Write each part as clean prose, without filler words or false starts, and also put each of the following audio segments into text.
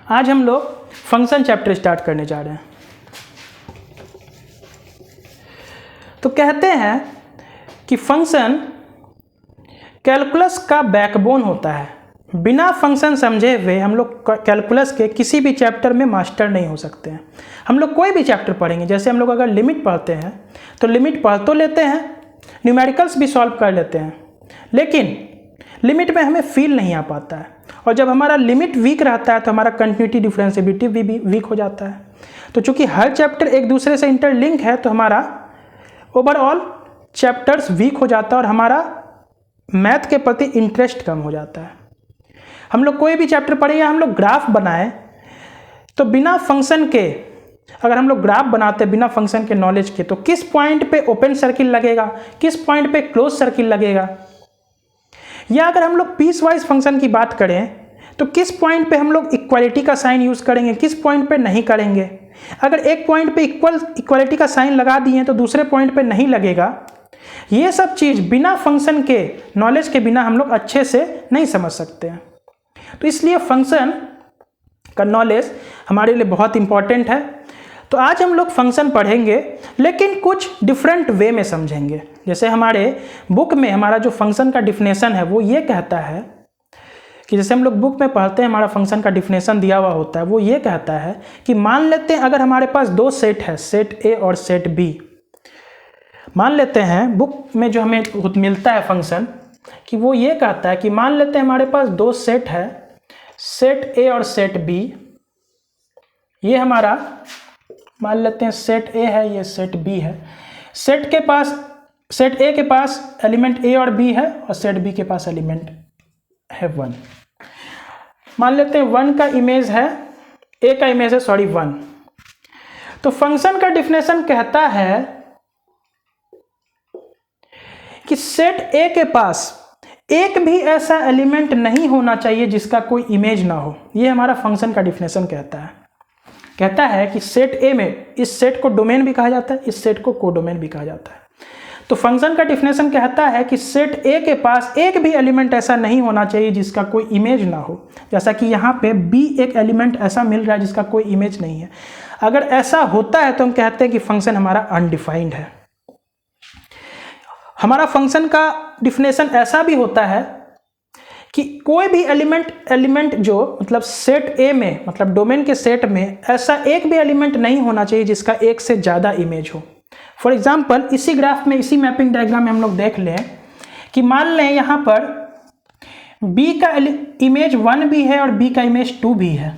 आज हम लोग फंक्शन चैप्टर स्टार्ट करने जा रहे हैं। तो कहते हैं कि फंक्शन कैलकुलस का बैकबोन होता है। बिना फंक्शन समझे हुए हम लोग कैलकुलस के किसी भी चैप्टर में मास्टर नहीं हो सकते हैं। हम लोग कोई भी चैप्टर पढ़ेंगे, जैसे हम लोग अगर लिमिट पढ़ते हैं तो लिमिट पढ़ तो लेते हैं, न्यूमेरिकल्स भी सॉल्व कर लेते हैं, लेकिन लिमिट में हमें फील नहीं आ पाता है। और जब हमारा लिमिट वीक रहता है तो हमारा कंटिन्यूटी डिफरेंशिएबिलिटी भी वीक हो जाता है। तो चूंकि हर चैप्टर एक दूसरे से इंटरलिंक है तो हमारा ओवरऑल चैप्टर्स वीक हो जाता है और हमारा मैथ के प्रति इंटरेस्ट कम हो जाता है। हम लोग कोई भी चैप्टर पढ़े या हम लोग ग्राफ बनाए तो बिना फंक्शन के, अगर हम लोग ग्राफ बनाते बिना फंक्शन के नॉलेज के, तो किस पॉइंट पे ओपन सर्किल लगेगा, किस पॉइंट पे क्लोज सर्किल लगेगा, या अगर हम लोग पीस वाइज फंक्शन की बात करें तो किस पॉइंट पे हम लोग इक्वालिटी का साइन यूज करेंगे, किस पॉइंट पे नहीं करेंगे। अगर एक पॉइंट पे इक्वालिटी का साइन लगा दिए तो दूसरे पॉइंट पे नहीं लगेगा। ये सब चीज बिना फंक्शन के नॉलेज के बिना हम लोग अच्छे से नहीं समझ सकते हैं। तो इसलिए फंक्शन का नॉलेज हमारे लिए बहुत इंपॉर्टेंट है। तो आज हम लोग फंक्शन पढ़ेंगे, लेकिन कुछ डिफरेंट वे में समझेंगे। जैसे हमारे बुक में हमारा जो फंक्शन का डिफिनेशन है वो ये कहता है कि, जैसे हम लोग बुक में पढ़ते हैं हमारा फंक्शन का डिफिनेशन दिया हुआ होता है, वो ये कहता है कि मान लेते हैं अगर हमारे पास दो सेट है, सेट ए और सेट बी। मान लेते हैं बुक में जो हमें मिलता है फंक्शन कि वो ये कहता है कि मान लेते हैं हमारे पास दो सेट है, सेट ए और सेट बी। ये हमारा मान लेते हैं सेट ए है, ये सेट बी है। सेट ए के पास एलिमेंट ए और बी है और सेट बी के पास एलिमेंट है 1। मान लेते हैं 1 का इमेज है, ए का इमेज है 1। तो फंक्शन का डिफिनेशन कहता है कि सेट ए के पास एक भी ऐसा एलिमेंट नहीं होना चाहिए जिसका कोई इमेज ना हो। यह हमारा फंक्शन का डिफिनेशन कहता है कि सेट ए में इस सेट को डोमेन भी कहा जाता है, इस सेट को कोडोमेन भी कहा जाता है। तो फंक्शन का डिफिनेशन कहता है कि सेट ए के पास एक भी एलिमेंट ऐसा नहीं होना चाहिए जिसका कोई इमेज ना हो। जैसा कि यहाँ पे बी एक एलिमेंट ऐसा मिल रहा है जिसका कोई इमेज नहीं है। अगर ऐसा होता है तो हम कहते हैं कि फंक्शन हमारा अनडिफाइंड है। हमारा फंक्शन का डिफिनेशन ऐसा भी होता है कि कोई भी एलिमेंट जो मतलब सेट ए में, मतलब डोमेन के सेट में ऐसा एक भी एलिमेंट नहीं होना चाहिए जिसका एक से ज़्यादा इमेज हो। फॉर एग्जाम्पल इसी ग्राफ में, इसी मैपिंग डायग्राम में हम लोग देख लें कि मान लें यहाँ पर b का इमेज 1 भी है और b का इमेज 2 भी है।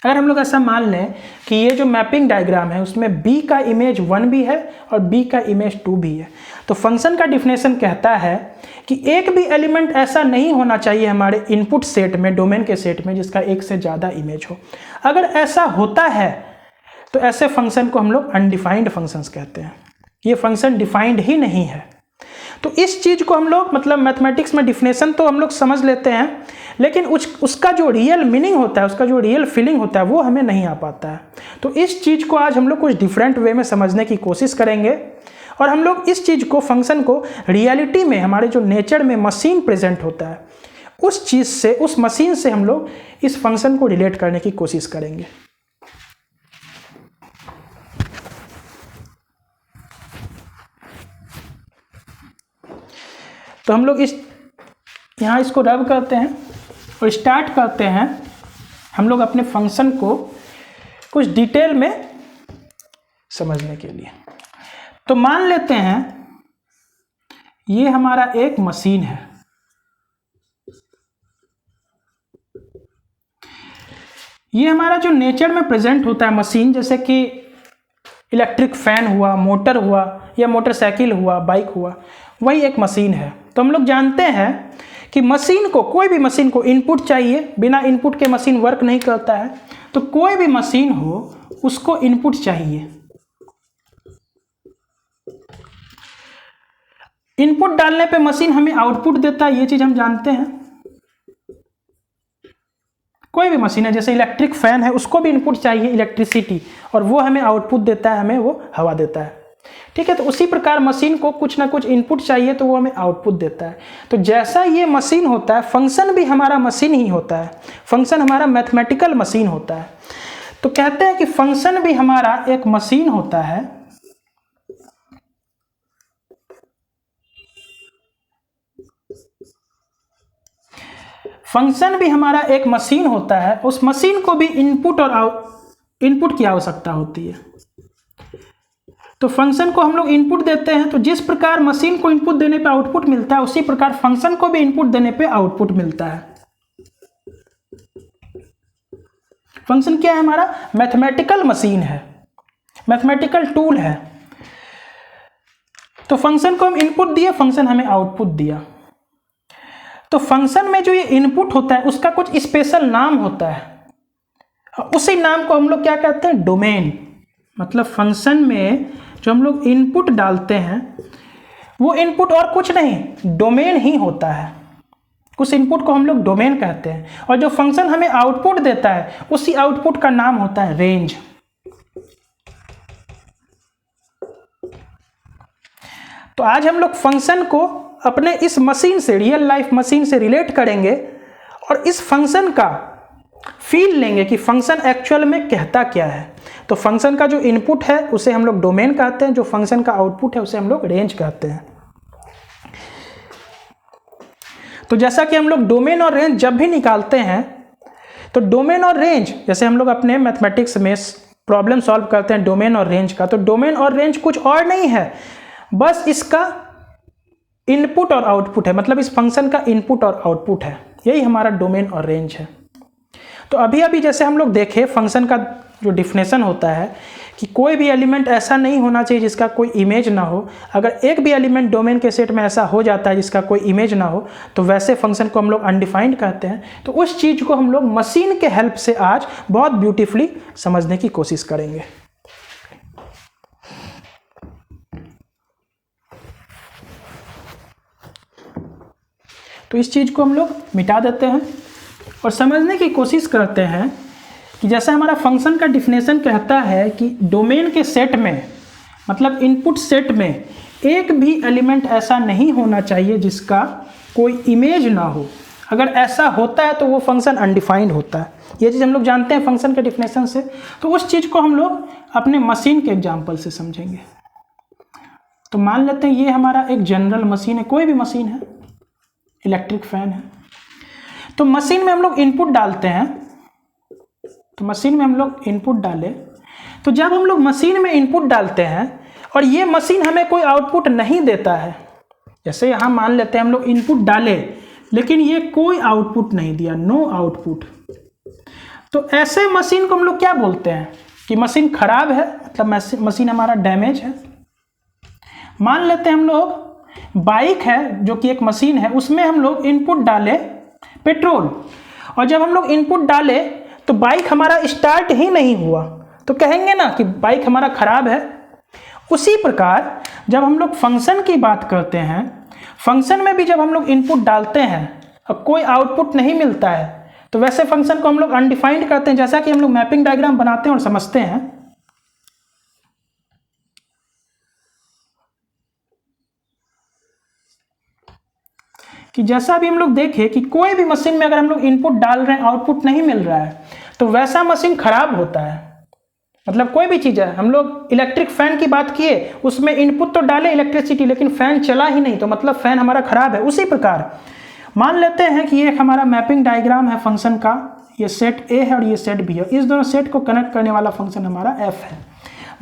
अगर हम लोग ऐसा मान लें कि ये जो मैपिंग डायग्राम है उसमें b का इमेज 1 भी है और b का इमेज 2 भी है, तो फंक्शन का डिफिनेशन कहता है कि एक भी एलिमेंट ऐसा नहीं होना चाहिए हमारे इनपुट सेट में, डोमेन के सेट में, जिसका एक से ज़्यादा इमेज हो। अगर ऐसा होता है तो ऐसे फंक्शन को हम लोग अनडिफाइंड फंक्शंस कहते हैं। ये फंक्शन डिफाइंड ही नहीं है। तो इस चीज़ को हम लोग, मतलब मैथमेटिक्स में डिफिनेशन तो हम लोग समझ लेते हैं, लेकिन उसका जो रियल मीनिंग होता है, उसका जो रियल फीलिंग होता है वो हमें नहीं आ पाता है। तो इस चीज़ को आज हम लोग कुछ डिफरेंट वे में समझने की कोशिश करेंगे और हम लोग इस चीज़ को, फंक्शन को रियलिटी में, हमारे जो नेचर में मशीन प्रेजेंट होता है उस चीज़ से, उस मशीन से हम लोग इस फंक्शन को रिलेट करने की कोशिश करेंगे। तो हम लोग यहाँ इसको रब करते हैं और स्टार्ट करते हैं हम लोग अपने फंक्शन को कुछ डिटेल में समझने के लिए। तो मान लेते हैं ये हमारा एक मशीन है। ये हमारा जो नेचर में प्रेजेंट होता है मशीन, जैसे कि इलेक्ट्रिक फैन हुआ, मोटर हुआ, या मोटरसाइकिल हुआ, बाइक हुआ, वही एक मशीन है। तो हम लोग जानते हैं कि मशीन को, कोई भी मशीन को इनपुट चाहिए, बिना इनपुट के मशीन वर्क नहीं करता है। तो कोई भी मशीन हो उसको इनपुट चाहिए। इनपुट डालने पे मशीन हमें आउटपुट देता है, ये चीज हम जानते हैं। कोई भी मशीन है, जैसे इलेक्ट्रिक फैन है, उसको भी इनपुट चाहिए इलेक्ट्रिसिटी, और वो हमें आउटपुट देता है, हमें वो हवा देता है। ठीक है। तो उसी प्रकार मशीन को कुछ ना कुछ इनपुट चाहिए तो वो हमें आउटपुट देता है। तो जैसा ये मशीन होता है, फंक्शन भी हमारा मशीन ही होता है, फंक्शन हमारा मैथमेटिकल मशीन होता है। तो कहते हैं कि फंक्शन भी हमारा एक मशीन होता है, फंक्शन भी हमारा एक मशीन होता है। उस मशीन को भी इनपुट की आवश्यकता होती है। तो फंक्शन को हम लोग इनपुट देते हैं, तो जिस प्रकार मशीन को इनपुट देने पे आउटपुट मिलता है, उसी प्रकार फंक्शन को भी इनपुट देने पे आउटपुट मिलता है। फंक्शन क्या है? हमारा मैथमेटिकल मशीन है, मैथमेटिकल टूल है। तो फंक्शन को हम इनपुट दिए, फंक्शन हमें आउटपुट दिया। तो फंक्शन में जो ये इनपुट होता है उसका कुछ स्पेशल नाम होता है, उसी नाम को हम लोग क्या कहते हैं? डोमेन। मतलब फंक्शन में जो हम लोग इनपुट डालते हैं वो इनपुट और कुछ नहीं, डोमेन ही होता है। उस इनपुट को हम लोग डोमेन कहते हैं। और जो फंक्शन हमें आउटपुट देता है उसी आउटपुट का नाम होता है रेंज। तो आज हम लोग फंक्शन को अपने इस मशीन से, रियल लाइफ मशीन से रिलेट करेंगे और इस फंक्शन का फील लेंगे कि फंक्शन एक्चुअल में कहता क्या है। तो फंक्शन का जो इनपुट है उसे हम लोग डोमेन कहते हैं, जो फंक्शन का आउटपुट है उसे हम लोग रेंज कहते हैं। तो जैसा कि हम लोग डोमेन और रेंज जब भी निकालते हैं, तो डोमेन और रेंज, जैसे हम लोग अपने मैथमेटिक्स में प्रॉब्लम सॉल्व करते हैं डोमेन और रेंज का, तो डोमेन और रेंज कुछ और नहीं है, बस इसका इनपुट और आउटपुट है। मतलब इस फंक्शन का इनपुट और आउटपुट है, यही हमारा डोमेन और रेंज है। तो अभी जैसे हम लोग देखे, फंक्शन का जो डिफिनेशन होता है कि कोई भी एलिमेंट ऐसा नहीं होना चाहिए जिसका कोई इमेज ना हो। अगर एक भी एलिमेंट डोमेन के सेट में ऐसा हो जाता है जिसका कोई इमेज ना हो, तो वैसे फंक्शन को हम लोग अनडिफाइंड कहते हैं। तो उस चीज़ को हम लोग मशीन के हेल्प से आज बहुत ब्यूटीफुली समझने की कोशिश करेंगे। तो इस चीज़ को हम लोग मिटा देते हैं और समझने की कोशिश करते हैं कि जैसा हमारा फंक्शन का डिफिनेशन कहता है कि डोमेन के सेट में, मतलब इनपुट सेट में, एक भी एलिमेंट ऐसा नहीं होना चाहिए जिसका कोई इमेज ना हो। अगर ऐसा होता है तो वो फंक्शन अनडिफाइंड होता है। ये चीज़ हम लोग जानते हैं फंक्शन के डिफिनेशन से। तो उस चीज़ को हम लोग अपने मशीन के एग्जाम्पल से समझेंगे। तो मान लेते हैं ये हमारा एक जनरल मशीन है, कोई भी मशीन है, इलेक्ट्रिक फैन है। तो मशीन में हम लोग इनपुट डालते हैं, तो मशीन में हम लोग इनपुट डाले, तो जब हम लोग मशीन में इनपुट डालते हैं और ये मशीन हमें कोई आउटपुट नहीं देता है, जैसे यहाँ मान लेते हैं हम लोग इनपुट डाले लेकिन ये कोई आउटपुट नहीं दिया, नो आउटपुट, तो ऐसे मशीन को हम लोग क्या बोलते हैं कि मशीन खराब है, मतलब मशीन हमारा डैमेज है। मान लेते हैं हम लोग बाइक है जो कि एक मशीन है, उसमें हम लोग इनपुट डाले पेट्रोल, और जब हम लोग इनपुट डाले तो बाइक हमारा स्टार्ट ही नहीं हुआ, तो कहेंगे ना कि बाइक हमारा खराब है। उसी प्रकार जब हम लोग फंक्शन की बात करते हैं, फंक्शन में भी जब हम लोग इनपुट डालते हैं और कोई आउटपुट नहीं मिलता है, तो वैसे फंक्शन को हम लोग अनडिफाइंड करते हैं। जैसा कि हम लोग मैपिंग डायग्राम बनाते हैं और समझते हैं कि जैसा भी हम लोग देखें कि कोई भी मशीन में अगर हम लोग इनपुट डाल रहे हैं, आउटपुट नहीं मिल रहा है, तो वैसा मशीन खराब होता है। मतलब कोई भी चीज़ है, हम लोग इलेक्ट्रिक फैन की बात किए, उसमें इनपुट तो डाले इलेक्ट्रिसिटी लेकिन फैन चला ही नहीं, तो मतलब फैन हमारा खराब है। उसी प्रकार मान लेते हैं कि ये हमारा मैपिंग डायग्राम है फंक्शन का, ये सेट ए है और ये सेट बी है, इस दोनों सेट को कनेक्ट करने वाला फंक्शन हमारा एफ है।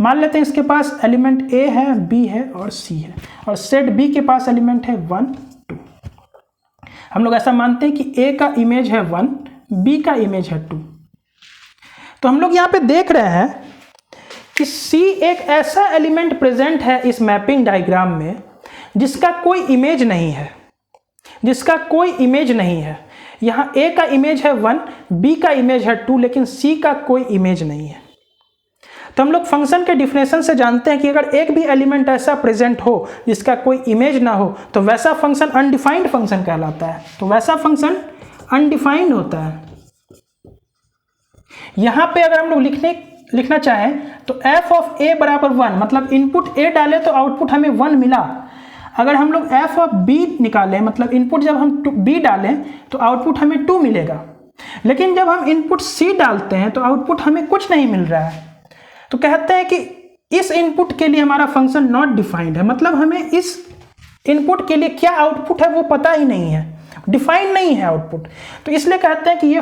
मान लेते हैं इसके पास एलिमेंट ए है, बी है और सी है, और सेट बी के पास एलिमेंट है 1, 2। हम लोग ऐसा मानते हैं कि ए का इमेज है 1, बी का इमेज है 2। तो हम लोग यहाँ पे देख रहे हैं कि सी एक ऐसा एलिमेंट प्रेजेंट है इस मैपिंग डायग्राम में जिसका कोई इमेज नहीं है, जिसका कोई इमेज नहीं है। यहाँ ए का इमेज है 1, बी का इमेज है 2, लेकिन सी का कोई इमेज नहीं है। तो हम लोग फंक्शन के डिफिनेशन से जानते हैं कि अगर एक भी एलिमेंट ऐसा प्रेजेंट हो जिसका कोई इमेज ना हो, तो वैसा फंक्शन अनडिफाइंड फंक्शन कहलाता है। तो वैसा फंक्शन अनडिफाइंड होता है। यहाँ पे अगर हम लोग लिखना चाहें तो f ऑफ a बराबर 1, मतलब इनपुट a डाले तो आउटपुट हमें 1 मिला। अगर हम लोग f ऑफ b निकालें, मतलब इनपुट जब हम b डालें तो आउटपुट हमें 2 मिलेगा, लेकिन जब हम इनपुट c डालते हैं तो आउटपुट हमें कुछ नहीं मिल रहा है। तो कहते हैं कि इस इनपुट के लिए हमारा फंक्शन नॉट डिफाइंड है, मतलब हमें इस इनपुट के लिए क्या आउटपुट है वो पता ही नहीं है, डिफाइंड नहीं है आउटपुट। तो इसलिए कहते हैं कि ये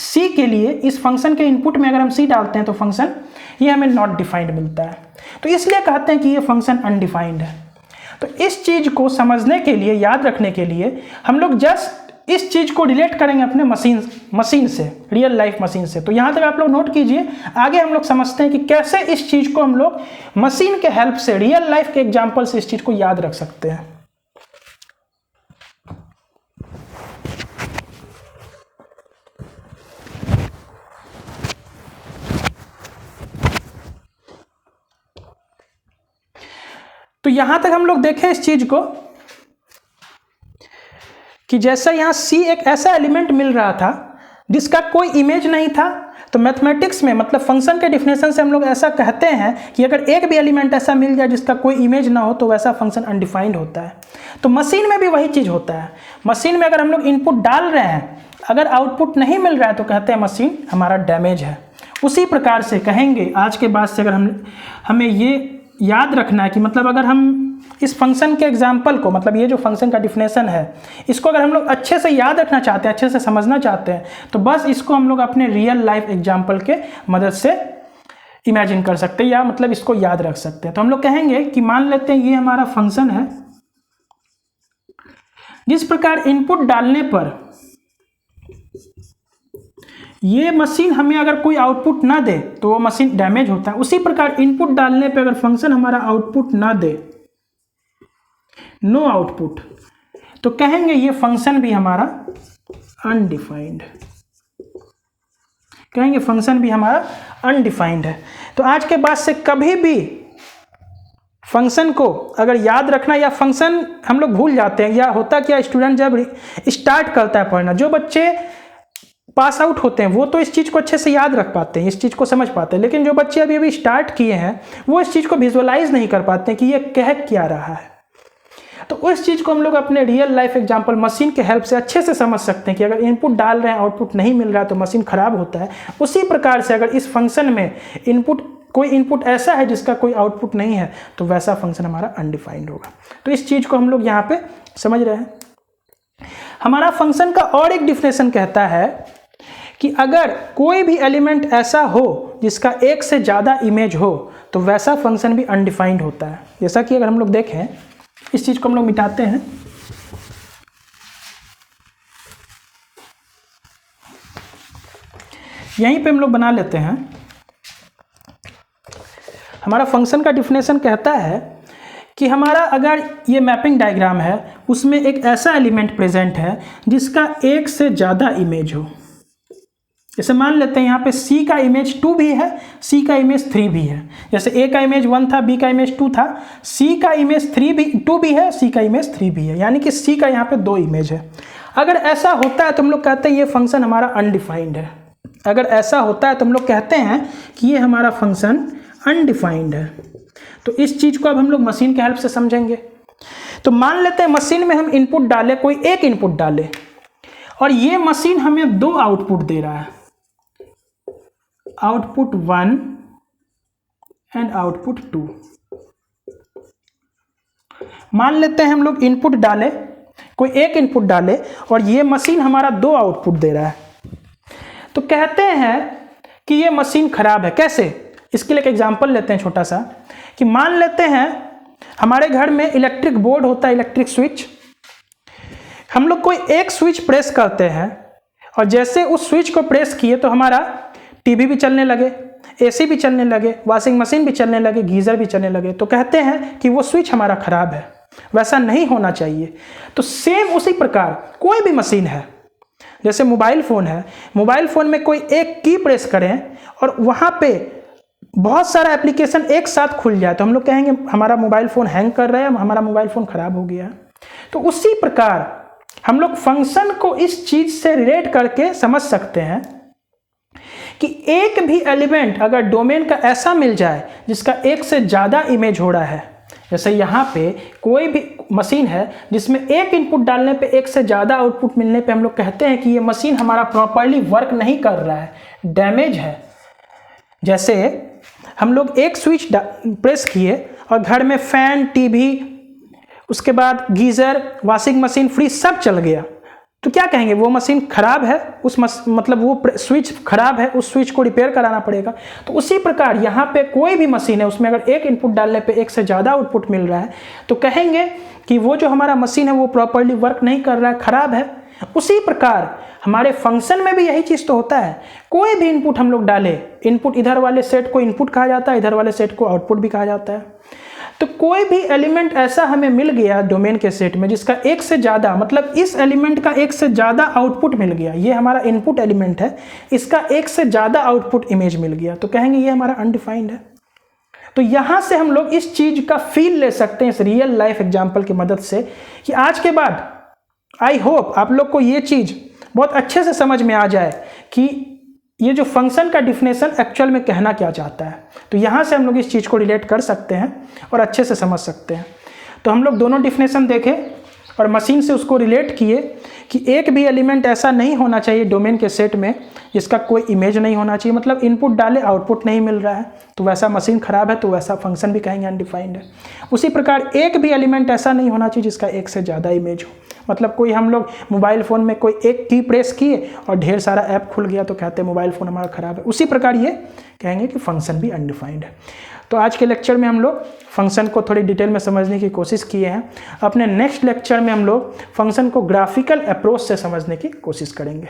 c के लिए इस फंक्शन के इनपुट में अगर हम c डालते हैं तो फंक्शन ये हमें नॉट डिफाइंड मिलता है। तो इसलिए कहते हैं कि ये फंक्शन अनडिफाइंड है। तो इस चीज़ को समझने के लिए, याद रखने के लिए हम लोग जस्ट इस चीज़ को रिलेट करेंगे अपने मशीन से, रियल लाइफ मशीन से। तो यहाँ तक आप लोग नोट कीजिए, आगे हम लोग समझते हैं कि कैसे इस चीज़ को हम लोग मशीन के हेल्प से, रियल लाइफ के एग्जाम्पल से इस चीज़ को याद रख सकते हैं। तो यहां तक हम लोग देखें इस चीज को कि जैसा यहां C एक ऐसा एलिमेंट मिल रहा था जिसका कोई इमेज नहीं था, तो मैथमेटिक्स में, मतलब फंक्शन के डिफिनेशन से हम लोग ऐसा कहते हैं कि अगर एक भी एलिमेंट ऐसा मिल जाए जिसका कोई इमेज ना हो तो वैसा फंक्शन अनडिफाइंड होता है। तो मशीन में भी वही चीज़ होता है। मशीन में अगर हम लोग इनपुट डाल रहे हैं, अगर आउटपुट नहीं मिल रहा है तो कहते हैं मशीन हमारा डैमेज है। उसी प्रकार से कहेंगे आज के बाद से, अगर हमें ये याद रखना है कि मतलब अगर हम इस फंक्शन के एग्जाम्पल को, मतलब ये जो फंक्शन का डिफिनेशन है, इसको अगर हम लोग अच्छे से याद रखना चाहते हैं, अच्छे से समझना चाहते हैं, तो बस इसको हम लोग अपने रियल लाइफ एग्जाम्पल के मदद से इमेजिन कर सकते हैं, या मतलब इसको याद रख सकते हैं। तो हम लोग कहेंगे कि मान लेते हैं ये हमारा फंक्शन है, जिस प्रकार इनपुट डालने पर ये मशीन हमें अगर कोई आउटपुट ना दे तो वो मशीन डैमेज होता है, उसी प्रकार इनपुट डालने पे अगर फंक्शन हमारा आउटपुट ना दे, नो आउटपुट, तो कहेंगे ये फंक्शन भी हमारा अनडिफाइंड, कहेंगे फंक्शन भी हमारा अनडिफाइंड है। तो आज के बाद से कभी भी फंक्शन को अगर याद रखना, या फंक्शन हम लोग भूल जाते हैं, या होता क्या, स्टूडेंट जब स्टार्ट करता है पढ़ना, जो बच्चे पास आउट होते हैं वो तो इस चीज़ को अच्छे से याद रख पाते हैं, इस चीज़ को समझ पाते हैं, लेकिन जो बच्चे अभी अभी स्टार्ट किए हैं वो इस चीज़ को विजुअलाइज नहीं कर पाते हैं कि ये कह क्या रहा है। तो उस चीज़ को हम लोग अपने रियल लाइफ एग्जांपल मशीन के हेल्प से अच्छे से समझ सकते हैं कि अगर इनपुट डाल रहे हैं, आउटपुट नहीं मिल रहा है तो मशीन खराब होता है। उसी प्रकार से अगर इस फंक्शन में कोई इनपुट ऐसा है जिसका कोई आउटपुट नहीं है तो वैसा फंक्शन हमारा अनडिफाइंड होगा। तो इस चीज़ को हम लोग यहाँ पे समझ रहे हैं। हमारा फंक्शन का और एक डिफिनेशन कहता है कि अगर कोई भी एलिमेंट ऐसा हो जिसका एक से ज़्यादा इमेज हो तो वैसा फंक्शन भी अनडिफाइंड होता है। जैसा कि अगर हम लोग देखें, इस चीज़ को हम लोग मिटाते हैं, यहीं पे हम लोग बना लेते हैं। हमारा फंक्शन का डिफिनेशन कहता है कि हमारा अगर ये मैपिंग डायग्राम है उसमें एक ऐसा एलिमेंट प्रेजेंट है जिसका एक से ज़्यादा इमेज हो। जैसे मान लेते हैं यहाँ पे C का इमेज 2 भी है, C का इमेज 3 भी है। जैसे A का इमेज 1 था, B का इमेज 2 था, C का इमेज 2 भी है, C का इमेज 3 भी है, यानी कि C का यहाँ पे 2 इमेज है। अगर ऐसा होता है तो हम लोग कहते हैं ये फंक्शन हमारा अनडिफाइंड है। अगर ऐसा होता है तो हम लोग कहते हैं कि ये हमारा फंक्शन अनडिफाइंड है। तो इस चीज़ को अब हम लोग मशीन के हेल्प से समझेंगे। तो मान लेते हैं मशीन में हम इनपुट डाले, कोई एक इनपुट डाले, और ये मशीन हमें 2 आउटपुट दे रहा है, आउटपुट 1 एंड आउटपुट 2। मान लेते हैं हम लोग इनपुट डाले, कोई एक इनपुट डाले, और ये मशीन हमारा 2 आउटपुट दे रहा है। तो कहते हैं कि ये मशीन खराब है। कैसे? इसके लिए एक एग्जांपल लेते हैं छोटा सा, कि मान लेते हैं हमारे घर में इलेक्ट्रिक बोर्ड होता है, इलेक्ट्रिक स्विच। हम लोग कोई एक स्विच प्रेस करते हैं और जैसे उस स्विच को प्रेस किए तो हमारा टीवी भी चलने लगे, एसी भी चलने लगे, वॉशिंग मशीन भी चलने लगे, गीज़र भी चलने लगे। तो कहते हैं कि वो स्विच हमारा खराब है, वैसा नहीं होना चाहिए। तो सेम उसी प्रकार कोई भी मशीन है, जैसे मोबाइल फ़ोन है, मोबाइल फ़ोन में कोई एक की प्रेस करें और वहाँ पे बहुत सारा एप्लीकेशन एक साथ खुल जाए तो हम लोग कहेंगे हमारा मोबाइल फ़ोन हैंग कर रहा है, हमारा मोबाइल फ़ोन ख़राब हो गया है। तो उसी प्रकार हम लोग फंक्शन को इस चीज़ से रिलेट करके समझ सकते हैं कि एक भी एलिमेंट अगर डोमेन का ऐसा मिल जाए जिसका एक से ज़्यादा इमेज हो रहा है, जैसे यहाँ पे कोई भी मशीन है जिसमें एक इनपुट डालने पे एक से ज़्यादा आउटपुट मिलने पे हम लोग कहते हैं कि ये मशीन हमारा प्रॉपरली वर्क नहीं कर रहा है, डैमेज है। जैसे हम लोग एक स्विच प्रेस किए और घर में फैन, टीवी, उसके बाद गीज़र, वॉशिंग मशीन, फ्रिज सब चल गया, तो क्या कहेंगे? वो मशीन खराब है, मतलब वो स्विच खराब है, उस स्विच को रिपेयर कराना पड़ेगा। तो उसी प्रकार यहाँ पे कोई भी मशीन है, उसमें अगर एक इनपुट डालने पे एक से ज़्यादा आउटपुट मिल रहा है तो कहेंगे कि वो जो हमारा मशीन है वो प्रॉपरली वर्क नहीं कर रहा है, खराब है। उसी प्रकार हमारे फंक्शन में भी यही चीज़ तो होता है। कोई भी इनपुट हम लोग डालें, इनपुट इधर वाले सेट को इनपुट कहा जाता है, इधर वाले सेट को आउटपुट भी कहा जाता है। तो कोई भी एलिमेंट ऐसा हमें मिल गया डोमेन के सेट में जिसका एक से ज़्यादा, मतलब इस एलिमेंट का एक से ज़्यादा आउटपुट मिल गया, ये हमारा इनपुट एलिमेंट है, इसका एक से ज़्यादा आउटपुट इमेज मिल गया, तो कहेंगे ये हमारा अनडिफाइंड है। तो यहाँ से हम लोग इस चीज़ का फील ले सकते हैं इस रियल लाइफ एग्जाम्पल की मदद से कि आज के बाद आई होप आप लोग को ये चीज़ बहुत अच्छे से समझ में आ जाए कि ये जो फंक्शन का डिफिनेशन एक्चुअल में कहना क्या चाहता है। तो यहाँ से हम लोग इस चीज़ को रिलेट कर सकते हैं और अच्छे से समझ सकते हैं। तो हम लोग दोनों डिफिनेशन देखे और मशीन से उसको रिलेट किए कि एक भी एलिमेंट ऐसा नहीं होना चाहिए डोमेन के सेट में जिसका कोई इमेज नहीं होना चाहिए, मतलब इनपुट डाले आउटपुट नहीं मिल रहा है तो वैसा मशीन खराब है, तो वैसा फंक्शन भी कहेंगे अनडिफाइंड है। उसी प्रकार एक भी एलिमेंट ऐसा नहीं होना चाहिए जिसका एक से ज़्यादा इमेज हो, मतलब कोई हम लोग मोबाइल फ़ोन में कोई एक की प्रेस किए और ढेर सारा ऐप खुल गया तो कहते हैं मोबाइल फ़ोन हमारा ख़राब है। उसी प्रकार ये कहेंगे कि फंक्शन भी अनडिफाइंड है। तो आज के लेक्चर में हम लोग फंक्शन को थोड़ी डिटेल में समझने की कोशिश किए हैं। अपने नेक्स्ट लेक्चर में हम लोग फंक्शन को ग्राफिकल अप्रोच से समझने की कोशिश करेंगे।